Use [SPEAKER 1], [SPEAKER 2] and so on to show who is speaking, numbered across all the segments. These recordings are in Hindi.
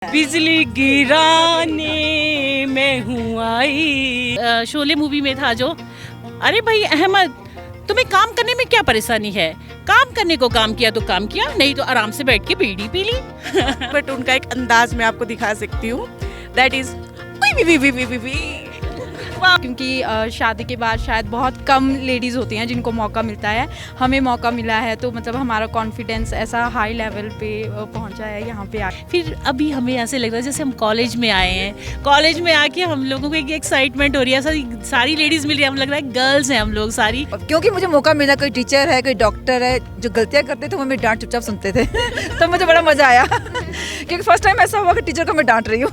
[SPEAKER 1] बिजली गिराने में हूँ आई। शोले मूवी में था जो, अरे भाई अहमद तुम्हें काम करने में क्या परेशानी है? काम करने को काम किया तो काम किया, नहीं तो आराम से बैठ के बीड़ी पी ली।
[SPEAKER 2] बट उनका एक अंदाज मैं आपको दिखा सकती हूँ, दैट इज
[SPEAKER 3] क्योंकि शादी के बाद शायद बहुत कम लेडीज़ होती हैं जिनको मौका मिलता है। हमें मौका मिला है तो मतलब हमारा कॉन्फिडेंस ऐसा हाई लेवल पे पहुंचा है यहाँ पे आके।
[SPEAKER 1] फिर अभी हमें ऐसे लग रहा है जैसे हम कॉलेज में आए हैं, कॉलेज में आके हम लोगों को एक एक्साइटमेंट हो रही है, सारी लेडीज मिल रही है, हम लग रहा है गर्ल्स हैं हम लोग सारी।
[SPEAKER 4] क्योंकि मुझे मौका मिला, कोई टीचर है, कोई डॉक्टर है, जो गलतियाँ करते थे वो मेरी डांट चुपचाप सुनते थे तो मुझे बड़ा मजा आया क्योंकि फर्स्ट टाइम ऐसा हुआ कि टीचर को मैं डांट रही हूँ।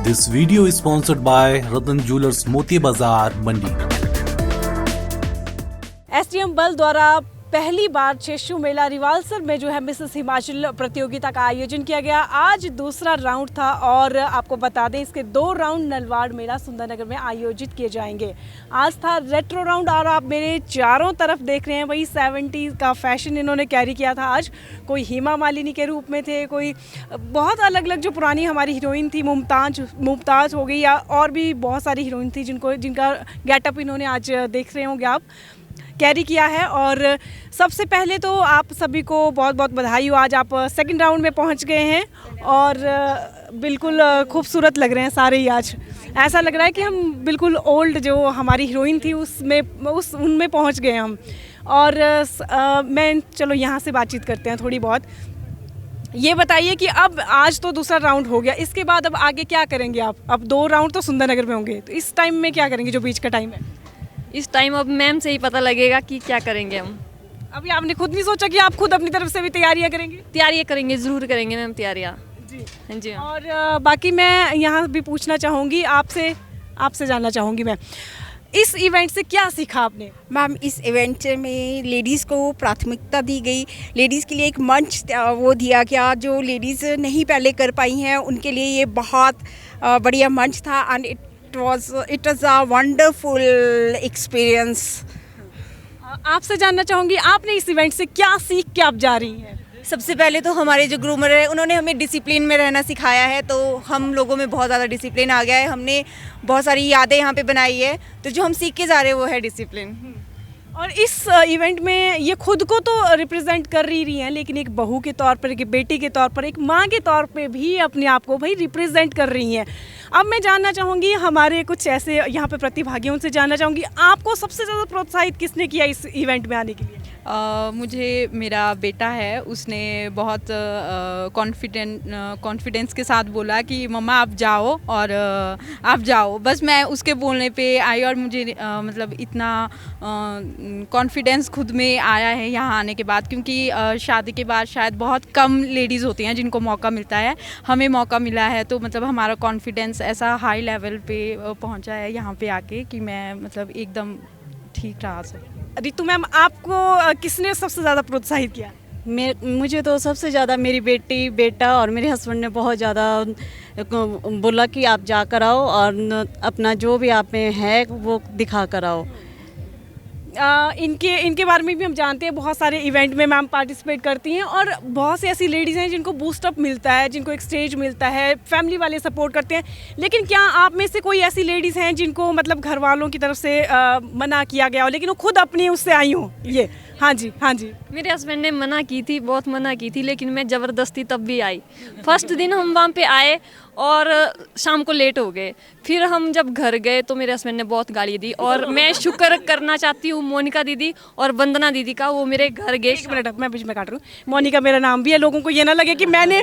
[SPEAKER 5] This video is sponsored by Ratan Jewelers मोती बाजार मंडी।
[SPEAKER 6] एसडीएम बल द्वारा पहली बार चेशु मेला रिवालसर में जो है मिसेस हिमाचल प्रतियोगिता का आयोजन किया गया। आज दूसरा राउंड था और आपको बता दें इसके 2 राउंड नलवाड़ मेला सुंदरनगर में आयोजित किए जाएंगे। आज था रेट्रो राउंड और आप मेरे चारों तरफ देख रहे हैं वही 70s का फैशन इन्होंने कैरी किया था। आज कोई हेमा मालिनी के रूप में थे, कोई बहुत अलग अलग जो पुरानी हमारी हीरोइन थी मुमताज़ हो गई, या और भी बहुत सारी हीरोइन थी जिनका गेटअप इन्होंने आज देख रहे होंगे आप कैरी किया है। और सबसे पहले तो आप सभी को बहुत बहुत बधाई हो, आज आप सेकंड राउंड में पहुंच गए हैं और बिल्कुल खूबसूरत लग रहे हैं सारे ही। आज ऐसा लग रहा है कि हम बिल्कुल ओल्ड जो हमारी हीरोइन थी उनमें पहुंच गए हम। और मैं चलो यहाँ से बातचीत करते हैं थोड़ी बहुत। ये बताइए कि अब आज तो दूसरा राउंड हो गया, इसके बाद अब आगे क्या करेंगे आप? अब 2 राउंड तो सुंदरनगर में होंगे, तो इस टाइम में क्या करेंगे जो बीच का टाइम है?
[SPEAKER 7] इस टाइम अब मैम से ही पता लगेगा कि क्या करेंगे हम।
[SPEAKER 6] अभी आपने खुद नहीं सोचा कि आप खुद अपनी तरफ से भी तैयारियां करेंगे?
[SPEAKER 7] तैयारियाँ करेंगे, ज़रूर करेंगे मैम तैयारियाँ
[SPEAKER 6] जी।
[SPEAKER 7] हाँ जी।
[SPEAKER 6] और बाकी मैं यहाँ भी पूछना चाहूँगी आपसे जानना चाहूँगी मैं, इस इवेंट से क्या सीखा आपने?
[SPEAKER 8] मैम इस इवेंट में लेडीज़ को प्राथमिकता दी गई, लेडीज़ के लिए एक मंच वो दिया गया, जो लेडीज़ नहीं पहले कर पाई हैं उनके लिए ये बहुत बढ़िया मंच था। And it was a wonderful experience.
[SPEAKER 6] आपसे जानना चाहूँगी आपने इस इवेंट से क्या सीख के आप जा रही हैं?
[SPEAKER 4] सबसे पहले तो हमारे जो ग्रूमर है उन्होंने हमें डिसिप्लिन में रहना सिखाया है, तो हम लोगों में बहुत ज़्यादा डिसिप्लिन आ गया है। हमने बहुत सारी यादें यहाँ पे बनाई है, तो जो हम सीख के जा रहे हैं वो है डिसिप्लिन।
[SPEAKER 6] और इस इवेंट में ये खुद को तो रिप्रेजेंट कर रही हैं, लेकिन एक बहू के तौर पर, एक बेटी के तौर पर, एक माँ के तौर पे भी अपने आप को भाई रिप्रेजेंट कर रही हैं। अब मैं जानना चाहूँगी हमारे कुछ ऐसे यहाँ पे प्रतिभागियों से जानना चाहूँगी, आपको सबसे ज़्यादा प्रोत्साहित किसने किया इस इवेंट में आने के लिए?
[SPEAKER 3] मुझे मेरा बेटा है, उसने बहुत कॉन्फिडेंस के साथ बोला कि मम्मा आप जाओ और आप जाओ। बस मैं उसके बोलने पे आई और मुझे मतलब इतना कॉन्फिडेंस खुद में आया है यहाँ आने के बाद, क्योंकि शादी के बाद शायद बहुत कम लेडीज़ होती हैं जिनको मौका मिलता है। हमें मौका मिला है तो मतलब हमारा कॉन्फिडेंस ऐसा हाई लेवल पे पहुँचा है यहाँ पे आके कि मैं मतलब एकदम ठीक रहा सर।
[SPEAKER 6] रितु मैम, आपको किसने सबसे ज़्यादा प्रोत्साहित किया?
[SPEAKER 9] मुझे तो सबसे ज़्यादा मेरी बेटी, बेटा और मेरे हस्बैंड ने बहुत ज़्यादा बोला कि आप जा कर आओ और अपना जो भी आप में है वो दिखा कर आओ।
[SPEAKER 6] इनके बारे में भी हम जानते हैं, बहुत सारे इवेंट में मैम पार्टिसिपेट करती हैं और बहुत सी ऐसी लेडीज़ हैं जिनको बूस्टअप मिलता है, जिनको एक स्टेज मिलता है, फैमिली वाले सपोर्ट करते हैं। लेकिन क्या आप में से कोई ऐसी लेडीज़ हैं जिनको मतलब घर वालों की तरफ से मना किया गया हो, लेकिन वो खुद अपनी उससे आई हो? ये हाँ जी
[SPEAKER 7] मेरे हस्बैंड ने मना की थी, बहुत मना की थी, लेकिन मैं ज़बरदस्ती तब भी आई। फर्स्ट दिन हम वहाँ पे आए और शाम को लेट हो गए। फिर हम जब घर गए तो मेरे हस्बैंड ने बहुत गाली दी, और मैं शुक्र करना चाहती हूँ मोनिका दीदी और वंदना दीदी का, वो मेरे घर गए।
[SPEAKER 6] 1 मिनट मैं बीच में काट रही हूँ। मोनिका मेरा नाम भी है, लोगों को ये ना लगे कि मेरे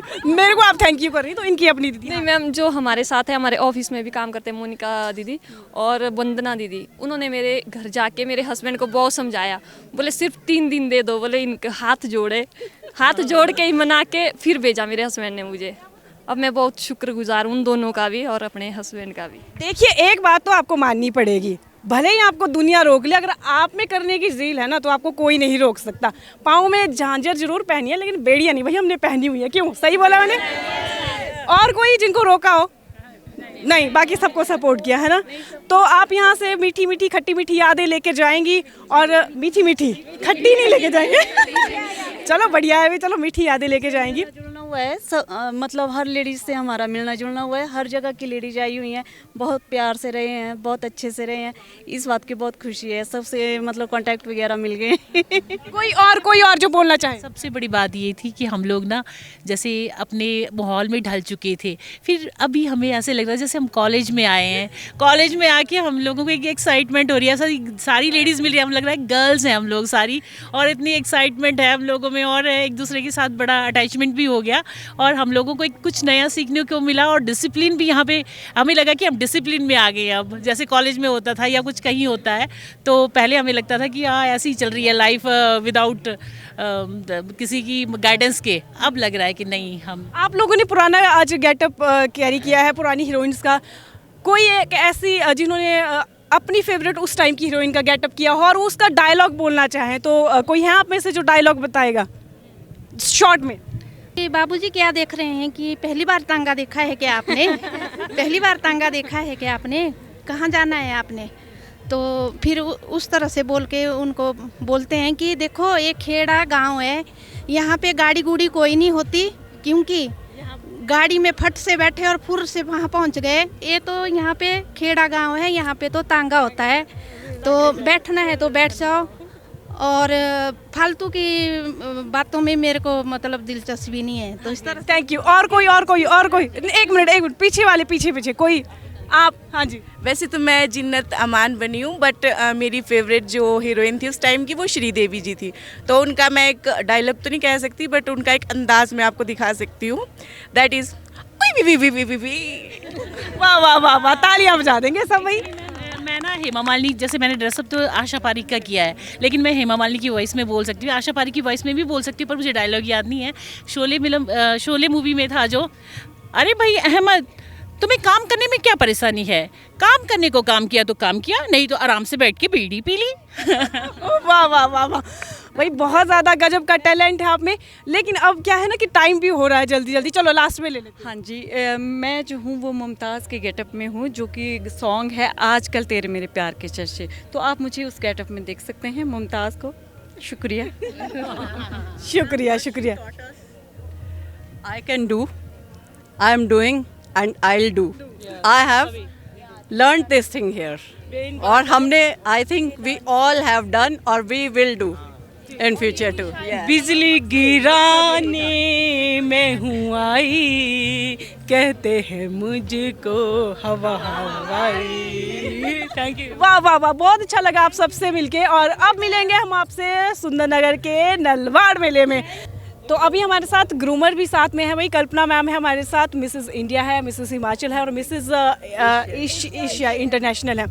[SPEAKER 6] को आप थैंक यू कर रही, तो इनकी अपनी दीदी।
[SPEAKER 7] नहीं मैम, जो हमारे साथ है, हमारे ऑफिस में भी काम करते हैं, मोनिका दीदी और वंदना दीदी, उन्होंने मेरे घर जाके मेरे हस्बैंड को बहुत समझाया। बोले सिर्फ 3 दिन दे दो, बोले इनके हाथ जोड़ के ही मना के फिर भेजा मेरे हस्बैंड ने मुझे। अब मैं बहुत शुक्रगुजार उन दोनों का भी और अपने हस्बैंड का भी।
[SPEAKER 6] देखिए, एक बात तो आपको माननी पड़ेगी, भले ही आपको दुनिया रोक ले, अगर आप में करने की ज़ील है ना तो आपको कोई नहीं रोक सकता। पाँव में झांझर जरूर पहनी है, लेकिन बेड़ियाँ नहीं भाई हमने पहनी हुई है। क्यों? सही बोला मैंने? और कोई जिनको रोका हो? नहीं, बाकी सबको सपोर्ट किया है ना। तो आप यहाँ से मीठी मीठी खट्टी मीठी यादें लेके जाएंगी और मीठी मीठी खट्टी नहीं लेके जाएंगे चलो बढ़िया है, चलो मीठी यादें लेके जाएंगी।
[SPEAKER 9] जुड़ना हुआ है मतलब हर लेडीज से हमारा मिलना जुलना हुआ है। हर जगह की लेडीज आई हुई हैं, बहुत प्यार से रहे हैं, बहुत अच्छे से रहे हैं। इस बात की बहुत खुशी है, सबसे मतलब कांटेक्ट वगैरह मिल गए
[SPEAKER 6] कोई और जो बोलना चाहे।
[SPEAKER 1] सबसे बड़ी बात ये थी कि हम लोग ना जैसे अपने माहौल में ढल चुके थे, फिर अभी हमें ऐसे लग रहा है जैसे हम कॉलेज में आए हैं। कॉलेज में आके हम लोगों को एक एक्साइटमेंट हो रही है, सारी लेडीज़ मिल रही है, हम लग रहा है गर्ल्स हैं हम लोग सारी, और इतनी एक्साइटमेंट है हम लोगों में और एक दूसरे के साथ बड़ा अटैचमेंट भी हो गया और हम लोगों को एक कुछ नया सीखने को मिला और डिसिप्लिन भी यहाँ पे हमें लगा कि हम डिसिप्लिन में आ गए। अब जैसे कॉलेज में होता था या कुछ कहीं होता है तो पहले हमें लगता था कि ऐसी ही चल रही है लाइफ विदाउट किसी की गाइडेंस के, अब लग रहा है कि नहीं। हम
[SPEAKER 6] आप लोगों ने पुराना आज गेटअप कैरी किया है पुरानी हीरोइंस का, कोई एक ऐसी जिन्होंने अपनी फेवरेट उस टाइम की हीरोइन का गेटअप किया हो और उसका डायलॉग बोलना चाहें तो कोई है आप में से जो डायलॉग बताएगा शॉर्ट में?
[SPEAKER 10] बाबूजी क्या देख रहे हैं कि पहली बार तांगा देखा है क्या आपने? पहली बार तांगा देखा है क्या आपने? कहाँ जाना है आपने? तो फिर उस तरह से बोल के उनको बोलते हैं कि देखो ये खेड़ा गांव है, यहाँ पे गाड़ी गुड़ी कोई नहीं होती, क्योंकि गाड़ी में फट से बैठे और फुर से वहाँ पहुँच गए। ये तो यहाँ पे खेड़ा गांव है, यहाँ पे तो तांगा होता है, तो बैठना है तो बैठ जाओ और फालतू की बातों में मेरे को मतलब दिलचस्पी नहीं है। तो इस तरह।
[SPEAKER 6] Thank you. और कोई एक मिनट पीछे कोई आप? हाँ जी।
[SPEAKER 2] वैसे तो मैं जिन्नत अमान बनी हूँ, बट मेरी फेवरेट जो हीरोइन थी उस टाइम की वो श्रीदेवी जी थी, तो उनका मैं एक डायलॉग तो नहीं कह सकती बट उनका एक अंदाज मैं आपको दिखा सकती हूँ। दैट इज़
[SPEAKER 6] वाह वाह वाह वाह, तालियां बजा देंगे सब भाई।
[SPEAKER 1] मैं ना हेमा मालिनी, जैसे मैंने ड्रेसअप तो आशा पारिक का किया है, लेकिन मैं हेमा मालिनी की वॉइस में बोल सकती हूँ, आशा पारिक की वॉइस में भी बोल सकती हूँ, पर मुझे डायलॉग याद नहीं है। शोले मूवी में था जो, अरे भाई अहमद तुम्हें काम करने में क्या परेशानी है? काम करने को काम किया तो काम किया, नहीं तो आराम से बैठ के बीड़ी पी ली।
[SPEAKER 6] वाह वाह वाह वाह भाई, बहुत ज़्यादा गजब का टैलेंट है आप में। लेकिन अब क्या है ना कि टाइम भी हो रहा है जल्दी जल्दी, चलो लास्ट में ले लेते हैं।
[SPEAKER 9] हाँ जी, मैं जो हूँ वो मुमताज़ के गेटअप में हूँ, जो कि सॉन्ग है आजकल तेरे मेरे प्यार के चर्चे। तो आप मुझे उस गेटअप में देख सकते हैं, मुमताज़ को। शुक्रिया
[SPEAKER 6] शुक्रिया शुक्रिया।
[SPEAKER 9] I can do, I am doing and I'll do. I have learned this thing here. और हमने I think we all have done or we will do in future too.
[SPEAKER 6] बिजली गिराने में हूँ आई, कहते हैं मुझको हवा हवाई। Thank you. वाह वाह वाह, बहुत अच्छा लगा आप सबसे मिलके। और अब मिलेंगे हम आपसे सुंदरनगर के नलवाड़ मेले में। तो अभी हमारे साथ ग्रूमर भी साथ में है, वही कल्पना मैम है हमारे साथ, मिसेस इंडिया है, मिसेस हिमाचल है और मिसेस एशिया इंटरनेशनल है।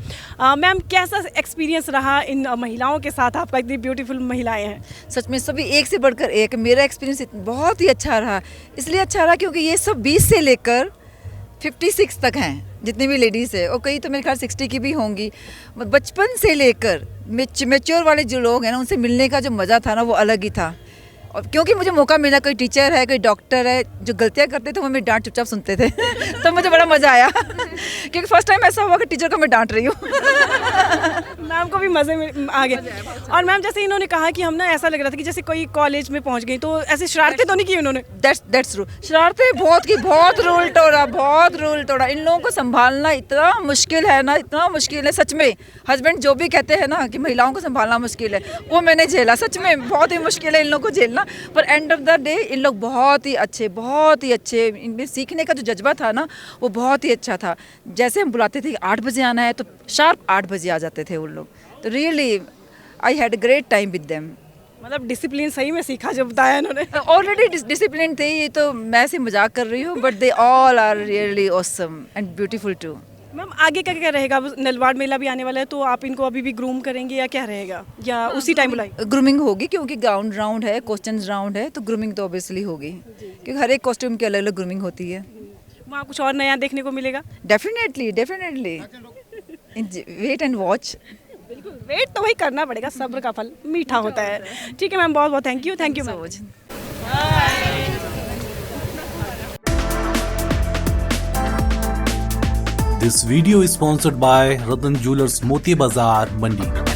[SPEAKER 6] मैम कैसा एक्सपीरियंस रहा इन महिलाओं के साथ आपका? इतनी ब्यूटीफुल महिलाएं हैं।
[SPEAKER 11] सच में सभी एक से बढ़कर एक। मेरा एक्सपीरियंस बहुत ही अच्छा रहा, इसलिए अच्छा रहा क्योंकि ये सब 20 से लेकर 56 तक हैं, जितनी भी लेडीज़ है, और कई तो मेरे ख्याल 60 की भी होंगी। बचपन से लेकर मेच्योर वाले जो लोग हैं ना, उनसे मिलने का जो मज़ा था ना वो अलग ही था। और क्योंकि मुझे मौका मिला, कोई टीचर है, कोई डॉक्टर है, जो गलतियां करते थे वो मेरी डांट चुपचाप सुनते थे तो मुझे बड़ा मज़ा आया क्योंकि फर्स्ट टाइम ऐसा हुआ कि टीचर को मैं डांट रही हूँ
[SPEAKER 6] मैम को भी मज़े में आ गए। और मैम जैसे इन्होंने कहा कि हम ना ऐसा लग रहा था कि जैसे कोई कॉलेज में पहुँच गई, तो ऐसे शरारतें तो नहीं की उन्होंने?
[SPEAKER 11] That's true. शरारतें बहुत की, बहुत रूल तोड़ा। इन लोगों को संभालना इतना मुश्किल है ना, इतना मुश्किल है सच में। हस्बैंड जो भी कहते हैं ना कि महिलाओं को संभालना मुश्किल है, वो मैंने झेला, सच में बहुत ही मुश्किल है इन लोगों को झेलना। पर end of the day in लोग बहुत ही अच्छे, इनमें सीखने का जो जज्बा था ना वो बहुत ही अच्छा था। जैसे हम बुलाते थे 8 बजे आना है तो शार्प 8 बजे आ जाते थे उन लोग। तो really I had a great time with them.
[SPEAKER 6] मतलब डिसिप्लिन सही में सीखा जो बताया इन्होंने।
[SPEAKER 11] ऑलरेडी डिसिप्लिन थे, ये तो मैं से मजाक कर रही हूँ, but they all are really awesome and beautiful too.
[SPEAKER 6] Ma'am आगे का क्या रहेगा? नलवाड़ मेला भी आने वाला है, तो आप इनको अभी भी ग्रूम करेंगे या क्या रहेगा, या उसी टाइम बुलाएंगे?
[SPEAKER 11] ग्रूमिंग होगी क्योंकि ग्राउंड राउंड है, क्वेश्चन राउंड है, तो ग्रूमिंग तो ऑब्वियसली होगी क्योंकि हर एक कॉस्ट्यूम की अलग अलग ग्रूमिंग होती है।
[SPEAKER 6] वहाँ कुछ और नया देखने को मिलेगा?
[SPEAKER 11] Definitely wait and watch.
[SPEAKER 6] बिल्कुल, वेट तो वही करना पड़ेगा, सब्र का फल मीठा होता है। ठीक है मैम, बहुत बहुत thank you so much.
[SPEAKER 5] This video is sponsored by Ratan Jewelers Moti Bazaar, Mandi.